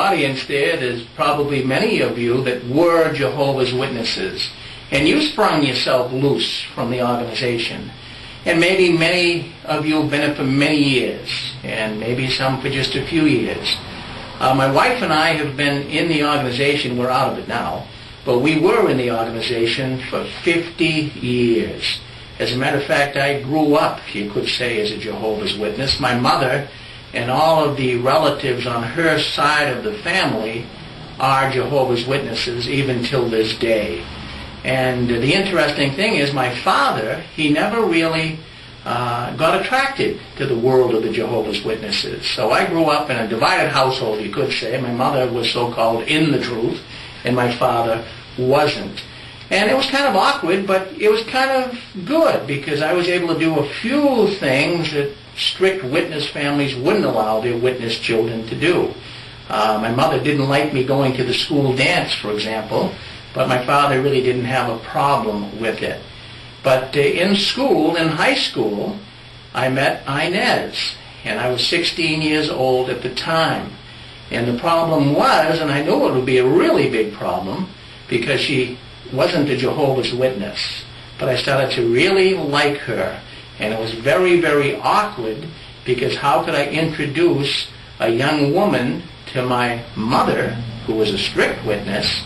audience there's probably many of you that were Jehovah's Witnesses. And you sprung yourself loose from the organization. And maybe many of you have been it for many years, and maybe some for just a few years. My wife and I have been in the organization. We're out of it now. But we were in the organization for 50 years. As a matter of fact, I grew up, you could say, as a Jehovah's Witness. My mother and all of the relatives on her side of the family are Jehovah's Witnesses, even till this day. And the interesting thing is, my father, he never really got attracted to the world of the Jehovah's Witnesses. So I grew up in a divided household, you could say. My mother was so-called in the truth, and my father wasn't. And it was kind of awkward, but it was kind of good, because I was able to do a few things that strict witness families wouldn't allow their witness children to do. My mother didn't like me going to the school dance, for example, but my father really didn't have a problem with it. But in school, in high school, I met Inés, and I was 16 years old at the time. And the problem was, and I knew it would be a really big problem, because she wasn't a Jehovah's Witness, but I started to really like her. And it was very, very awkward, because how could I introduce a young woman to my mother, who was a strict witness?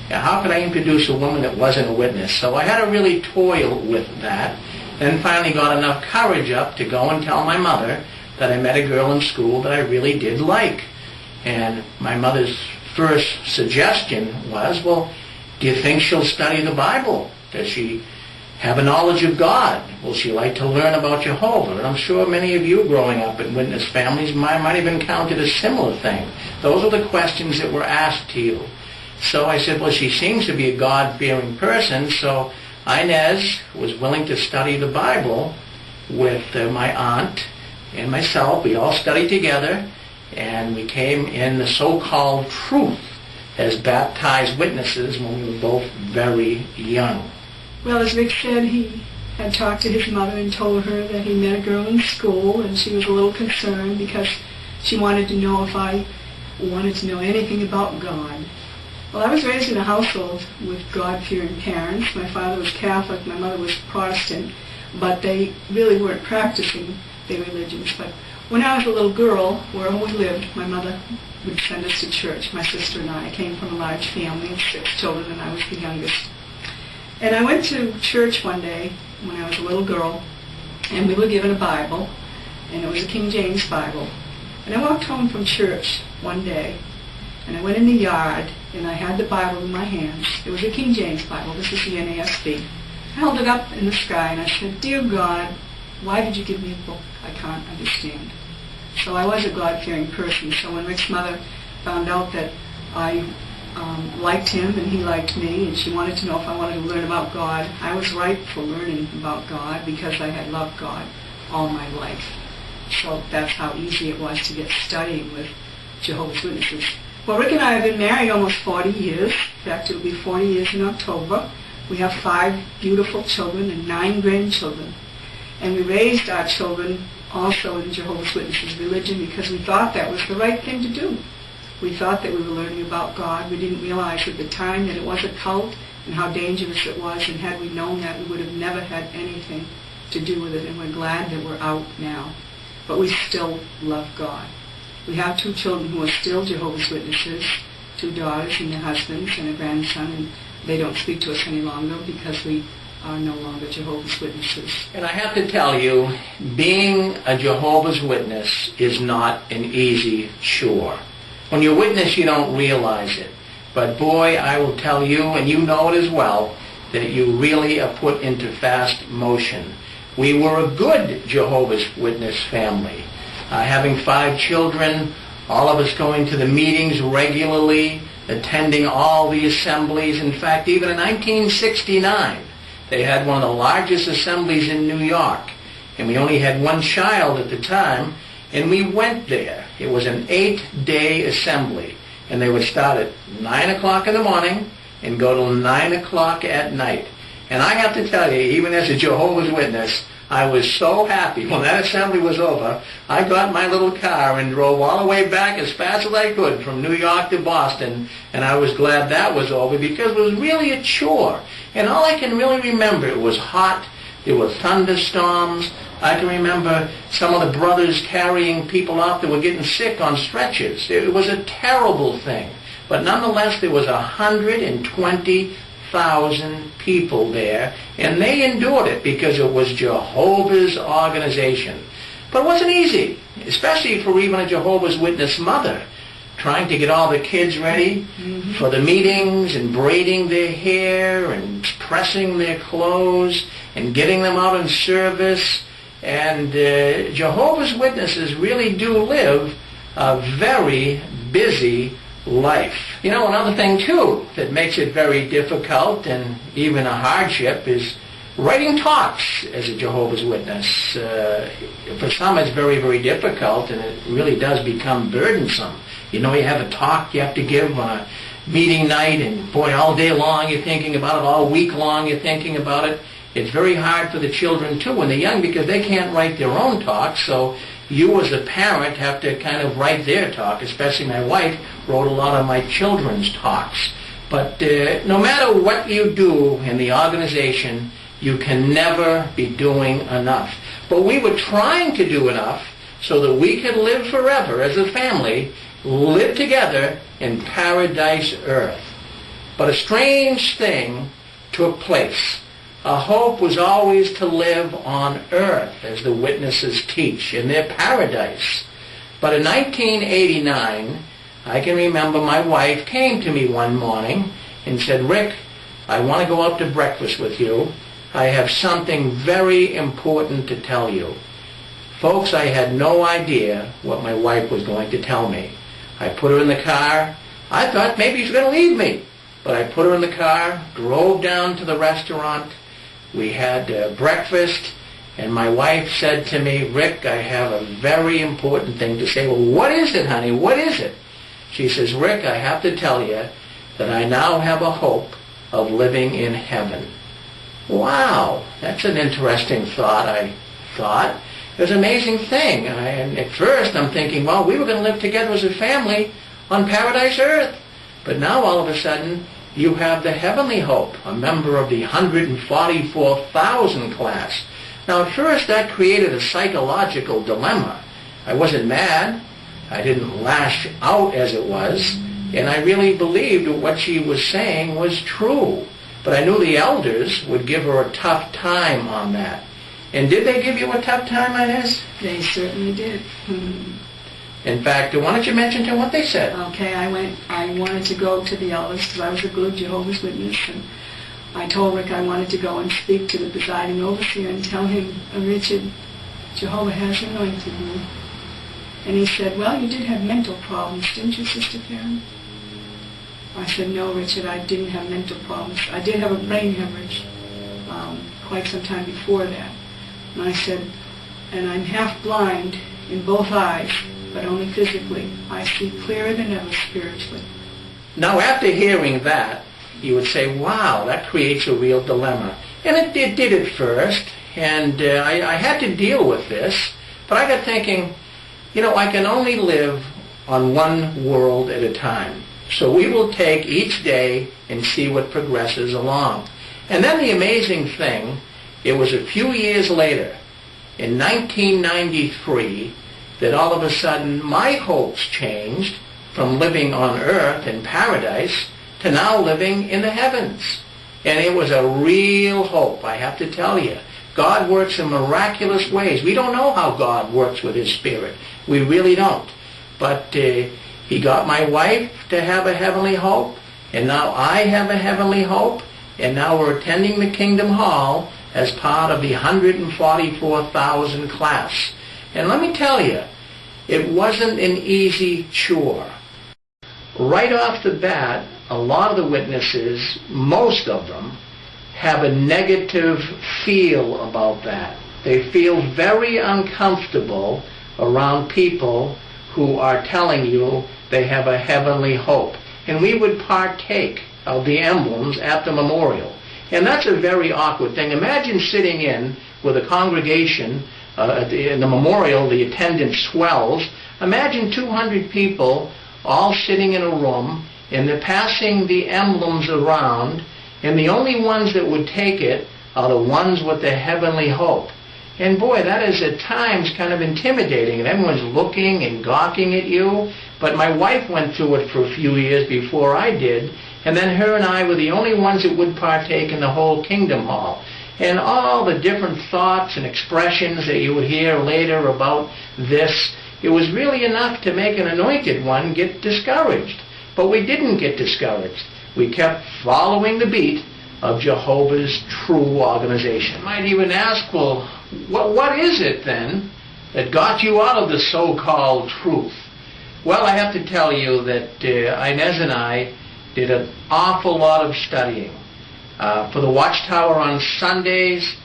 How could I introduce a woman that wasn't a witness? So I had to really toil with that. Then finally got enough courage up to go and tell my mother that I met a girl in school that I really did like. And my mother's first suggestion was, well, do you think she'll study the Bible? Does she have a knowledge of God? Will she like to learn about Jehovah? And I'm sure many of you growing up in witness families might have encountered a similar thing. Those are the questions that were asked to you. So I said, well, she seems to be a God-fearing person, so Inés was willing to study the Bible with my aunt and myself. We all studied together, and we came in the so-called truth as baptized witnesses when we were both very young. Well, as Rick said, he had talked to his mother and told her that he met a girl in school, and she was a little concerned because she wanted to know if I wanted to know anything about God. Well, I was raised in a household with God-fearing parents. My father was Catholic, my mother was Protestant, but they really weren't practicing their religions. But when I was a little girl, wherever we lived, my mother would send us to church, my sister and I. I came from a large family of 6 children, and I was the youngest. And I went to church one day when I was a little girl, and we were given a Bible, and it was a King James Bible. And I walked home from church one day, and I went in the yard, and I had the Bible in my hands. It was a King James Bible. This is the NASB. I held it up in the sky, and I said, "Dear God, why did you give me a book I can't understand?" So I was a God-fearing person. So when Rick's mother found out that I liked him and he liked me, and she wanted to know if I wanted to learn about God, I was ripe for learning about God because I had loved God all my life. So that's how easy it was to get studying with Jehovah's Witnesses. Well, Rick and I have been married almost 40 years. In fact, it will be 40 years in October. We have 5 beautiful children and 9 grandchildren. And we raised our children also in Jehovah's Witnesses religion because we thought that was the right thing to do. We thought that we were learning about God. We didn't realize at the time that it was a cult and how dangerous it was, and had we known that, we would have never had anything to do with it, and we're glad that we're out now. But we still love God. We have 2 children who are still Jehovah's Witnesses, 2 daughters and their husbands and a grandson, and they don't speak to us any longer because we are no longer Jehovah's Witnesses. And I have to tell you, being a Jehovah's Witness is not an easy chore. When you witness, you don't realize it. But boy, I will tell you, and you know it as well, that you really are put into fast motion. We were a good Jehovah's Witness family. Having 5 children, all of us going to the meetings regularly, attending all the assemblies. In fact, even in 1969, they had one of the largest assemblies in New York. And we only had 1 child at the time, and we went there. It was an 8-day assembly, and they would start at 9 o'clock in the morning and go till 9 o'clock at night. And I have to tell you, even as a Jehovah's Witness, I was so happy. When that assembly was over, I got my little car and drove all the way back as fast as I could from New York to Boston, and I was glad that was over because it was really a chore. And all I can really remember, it was hot, there were thunderstorms. I can remember some of the brothers carrying people out that were getting sick on stretchers. It was a terrible thing. But nonetheless, there was 120,000 people there, and they endured it because it was Jehovah's organization. But it wasn't easy, especially for even a Jehovah's Witness mother, trying to get all the kids ready for the meetings and braiding their hair and pressing their clothes and getting them out in service. And Jehovah's Witnesses really do live a very busy life. You know, another thing too that makes it very difficult and even a hardship is writing talks as a Jehovah's Witness. For some it's very, very difficult, and it really does become burdensome. You know, you have a talk you have to give on a meeting night, and boy, all day long you're thinking about it, all week long you're thinking about it. It's very hard for the children too when they're young because they can't write their own talk, so you as a parent have to kind of write their talk. Especially my wife wrote a lot of my children's talks. But no matter what you do in the organization, you can never be doing enough. But we were trying to do enough so that we could live forever as a family, live together in paradise earth. But a strange thing took place. Our hope was always to live on earth, as the witnesses teach, in their paradise. But in 1989, I can remember my wife came to me one morning and said, "Rick, I want to go out to breakfast with you. I have something very important to tell you." Folks, I had no idea what my wife was going to tell me. I put her in the car. I thought maybe she's going to leave me. But I put her in the car, drove down to the restaurant. We had breakfast, and my wife said to me, "Rick, I have a very important thing to say." "Well, what is it, honey? What is it?" She says, "Rick, I have to tell you that I now have a hope of living in heaven." Wow, that's an interesting thought, I thought. It was an amazing thing. And at first I'm thinking, well, we were going to live together as a family on paradise earth. But now all of a sudden, you have the heavenly hope, a member of the 144,000 class. Now at first that created a psychological dilemma. I wasn't mad. I didn't lash out as it was. And I really believed what she was saying was true. But I knew the elders would give her a tough time on that. And did they give you a tough time, Inés? They certainly did. In fact, why don't you mention to them what they said? Okay, I wanted to go to the elders because I was a good Jehovah's Witness, and I told Rick I wanted to go and speak to the presiding overseer and tell him, "Richard, Jehovah has anointed you." And he said, "Well, you did have mental problems, didn't you, Sister Karen?" I said, "No, Richard, I didn't have mental problems. I did have a brain hemorrhage quite some time before that." And I said, "And I'm half blind in both eyes, but only physically. I see clearer than ever spiritually." Now, after hearing that, you would say, wow, that creates a real dilemma. And it did at first, and I had to deal with this, but I got thinking, you know, I can only live on one world at a time. So we will take each day and see what progresses along. And then the amazing thing, it was a few years later, in 1993, that all of a sudden my hopes changed from living on earth in paradise to now living in the heavens. And it was a real hope, I have to tell you. God works in miraculous ways. We don't know how God works with His Spirit. We really don't. But He got my wife to have a heavenly hope, and now I have a heavenly hope, and now we're attending the Kingdom Hall as part of the 144,000 class. And let me tell you, it wasn't an easy chore. Right off the bat, a lot of the witnesses, most of them, have a negative feel about that. They feel very uncomfortable around people who are telling you they have a heavenly hope. And we would partake of the emblems at the memorial. And that's a very awkward thing. Imagine sitting in with a congregation, in the memorial, the attendance swells. Imagine 200 people all sitting in a room, and they're passing the emblems around, and the only ones that would take it are the ones with the heavenly hope. And boy, that is at times kind of intimidating, and everyone's looking and gawking at you. But my wife went through it for a few years before I did, and then her and I were the only ones that would partake in the whole Kingdom Hall. And all the different thoughts and expressions that you would hear later about this, it was really enough to make an anointed one get discouraged. But we didn't get discouraged. We kept following the beat of Jehovah's true organization. You might even ask, well, what is it then that got you out of the so-called truth? Well, I have to tell you that Inez and I did an awful lot of studying. For the Watchtower on Sundays,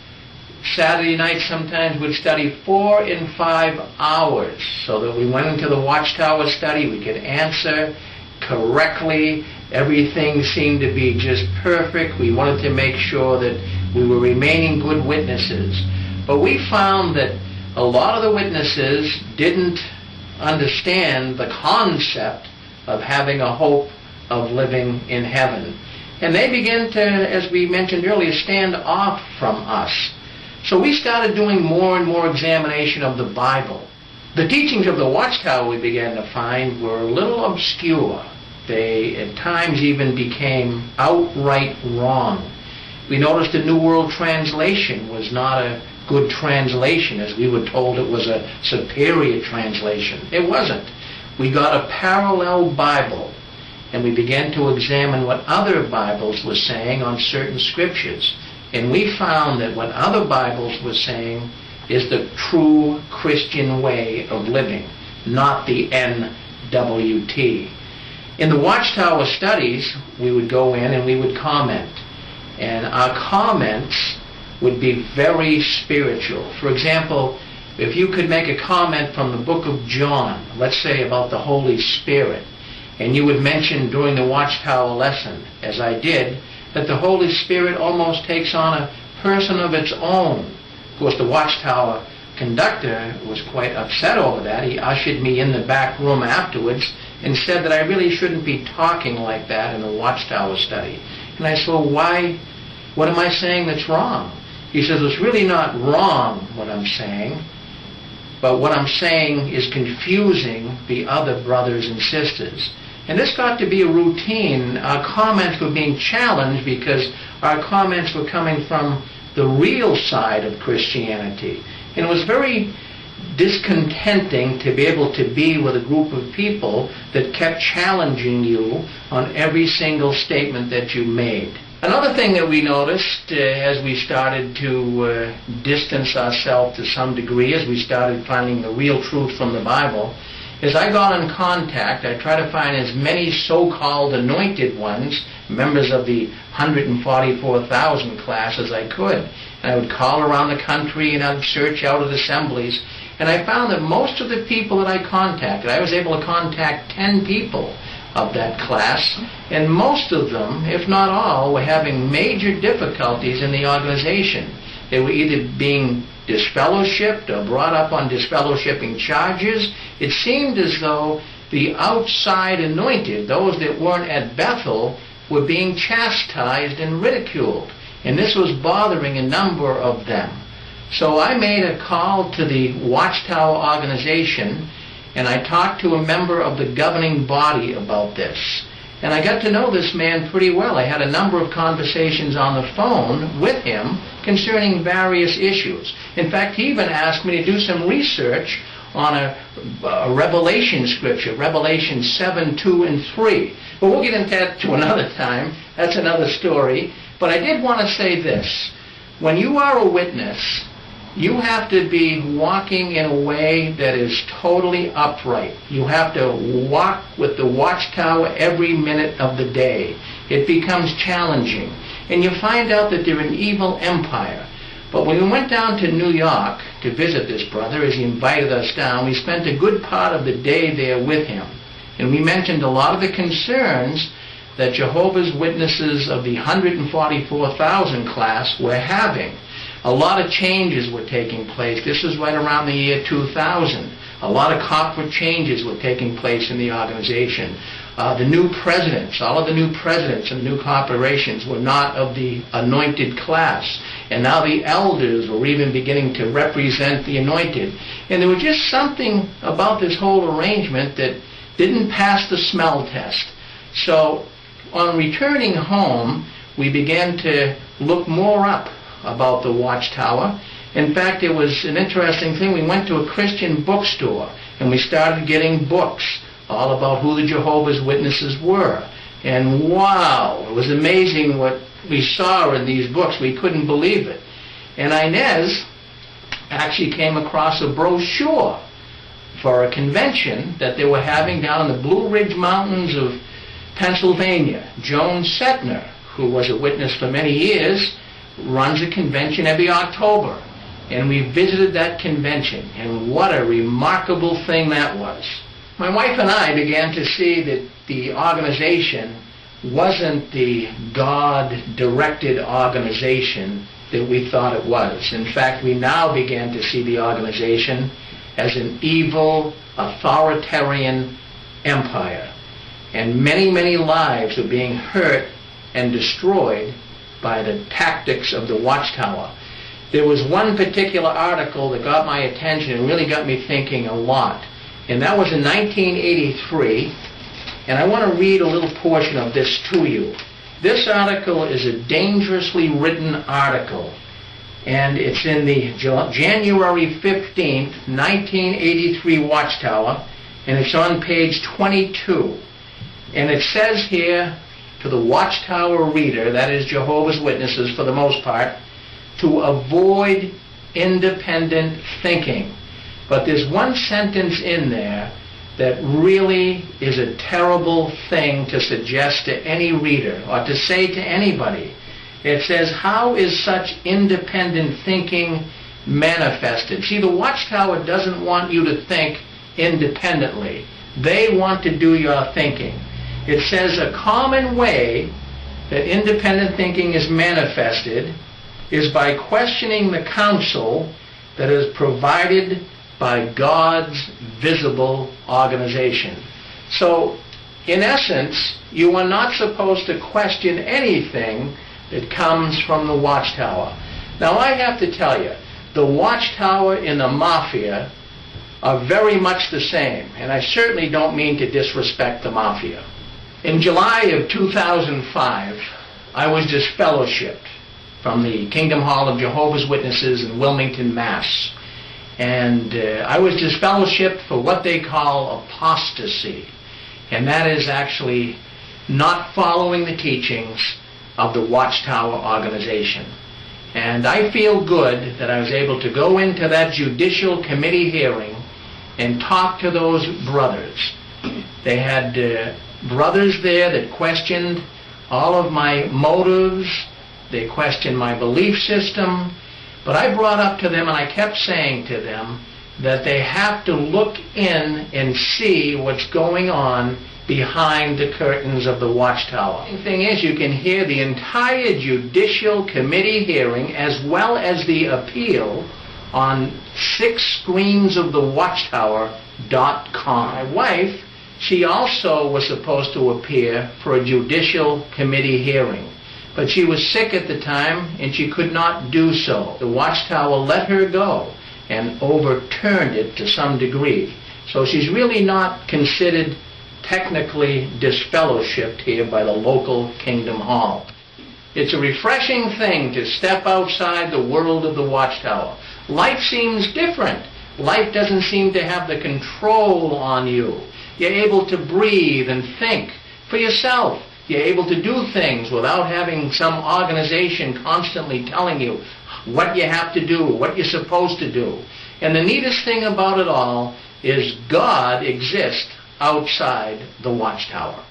Saturday night sometimes we'd study 4 and 5 hours, so that we went into the Watchtower study, we could answer correctly. Everything seemed to be just perfect. We wanted to make sure that we were remaining good witnesses. But we found that a lot of the witnesses didn't understand the concept of having a hope of living in heaven. And they began to, as we mentioned earlier, stand off from us. So we started doing more and more examination of the Bible. The teachings of the Watchtower, we began to find, were a little obscure. They at times even became outright wrong. We noticed the New World Translation was not a good translation, as we were told it was a superior translation. It wasn't. We got a parallel Bible, and we began to examine what other Bibles were saying on certain scriptures. And we found that what other Bibles were saying is the true Christian way of living, not the NWT. In the Watchtower studies, we would go in and we would comment. And our comments would be very spiritual. For example, if you could make a comment from the book of John, let's say about the Holy Spirit, and you would mention during the Watchtower lesson, as I did, that the Holy Spirit almost takes on a person of its own. Of course, the Watchtower conductor was quite upset over that. He ushered me in the back room afterwards and said that I really shouldn't be talking like that in a Watchtower study. And I said, well, why? What am I saying that's wrong? He says, it's really not wrong what I'm saying, but what I'm saying is confusing the other brothers and sisters. And this got to be a routine. Our comments were being challenged because our comments were coming from the real side of Christianity. And it was very discontenting to be able to be with a group of people that kept challenging you on every single statement that you made. Another thing that we noticed as we started to distance ourselves to some degree, as we started finding the real truth from the Bible, is I got in contact. I tried to find as many so-called anointed ones, members of the 144,000 class, as I could. And I would call around the country and I'd search out at assemblies. And I found that most of the people that I contacted, I was able to contact 10 people of that class, and most of them, if not all, were having major difficulties in the organization. They were either being disfellowshipped or brought up on disfellowshipping charges. It seemed as though the outside anointed, those that weren't at Bethel, were being chastised and ridiculed. And this was bothering a number of them. So I made a call to the Watchtower organization, and I talked to a member of the governing body about this. And I got to know this man pretty well. I had a number of conversations on the phone with him concerning various issues. In fact, he even asked me to do some research on a Revelation scripture, Revelation 7, 2, and 3. But we'll get into that to another time. That's another story. But I did want to say this. When you are a witness, you have to be walking in a way that is totally upright. You have to walk with the Watchtower every minute of the day. It becomes challenging. And you find out that they're an evil empire. But when we went down to New York to visit this brother, as he invited us down, we spent a good part of the day there with him. And we mentioned a lot of the concerns that Jehovah's Witnesses of the 144,000 class were having. A lot of changes were taking place. This was right around the year 2000. A lot of corporate changes were taking place in the organization. The new presidents, all of the new presidents and new corporations were not of the anointed class. And now the elders were even beginning to represent the anointed. And there was just something about this whole arrangement that didn't pass the smell test. So on returning home, we began to look more up about the Watchtower. In fact, it was an interesting thing. We went to a Christian bookstore and we started getting books all about who the Jehovah's Witnesses were. And wow, it was amazing what we saw in these books. We couldn't believe it. And Inés actually came across a brochure for a convention that they were having down in the Blue Ridge Mountains of Pennsylvania. Joan Setner, who was a witness for many years, runs a convention every October. And we visited that convention, and what a remarkable thing that was. My wife and I began to see that the organization wasn't the God-directed organization that we thought it was. In fact, we now began to see the organization as an evil, authoritarian empire. And many, many lives were being hurt and destroyed by the tactics of the Watchtower. There was one particular article that got my attention and really got me thinking a lot. And that was in 1983. And I want to read a little portion of this to you. This article is a dangerously written article. And it's in the January 15th, 1983 Watchtower. And it's on page 22. And it says here to the Watchtower reader, that is Jehovah's Witnesses for the most part, to avoid independent thinking. But there's one sentence in there that really is a terrible thing to suggest to any reader or to say to anybody. It says, how is such independent thinking manifested? See, the Watchtower doesn't want you to think independently. They want to do your thinking. It says a common way that independent thinking is manifested is by questioning the counsel that is provided by God's visible organization. So, in essence, you are not supposed to question anything that comes from the Watchtower. Now, I have to tell you, the Watchtower and the Mafia are very much the same, and I certainly don't mean to disrespect the Mafia. In July of 2005, I was disfellowshipped from the Kingdom Hall of Jehovah's Witnesses in Wilmington, Mass. And I was disfellowshipped for what they call apostasy. And that is actually not following the teachings of the Watchtower organization. And I feel good that I was able to go into that judicial committee hearing and talk to those brothers. They had brothers there that questioned all of my motives. They questioned my belief system. But I brought up to them and I kept saying to them that they have to look in and see what's going on behind the curtains of the Watchtower. The thing is, you can hear the entire judicial committee hearing as well as the appeal on 6 screens of the Watchtower.com. My wife, she also was supposed to appear for a judicial committee hearing. But she was sick at the time, and she could not do so. The Watchtower let her go and overturned it to some degree. So she's really not considered technically disfellowshipped here by the local Kingdom Hall. It's a refreshing thing to step outside the world of the Watchtower. Life seems different. Life doesn't seem to have the control on you. You're able to breathe and think for yourself. You're able to do things without having some organization constantly telling you what you have to do, what you're supposed to do. And the neatest thing about it all is God exists outside the Watchtower.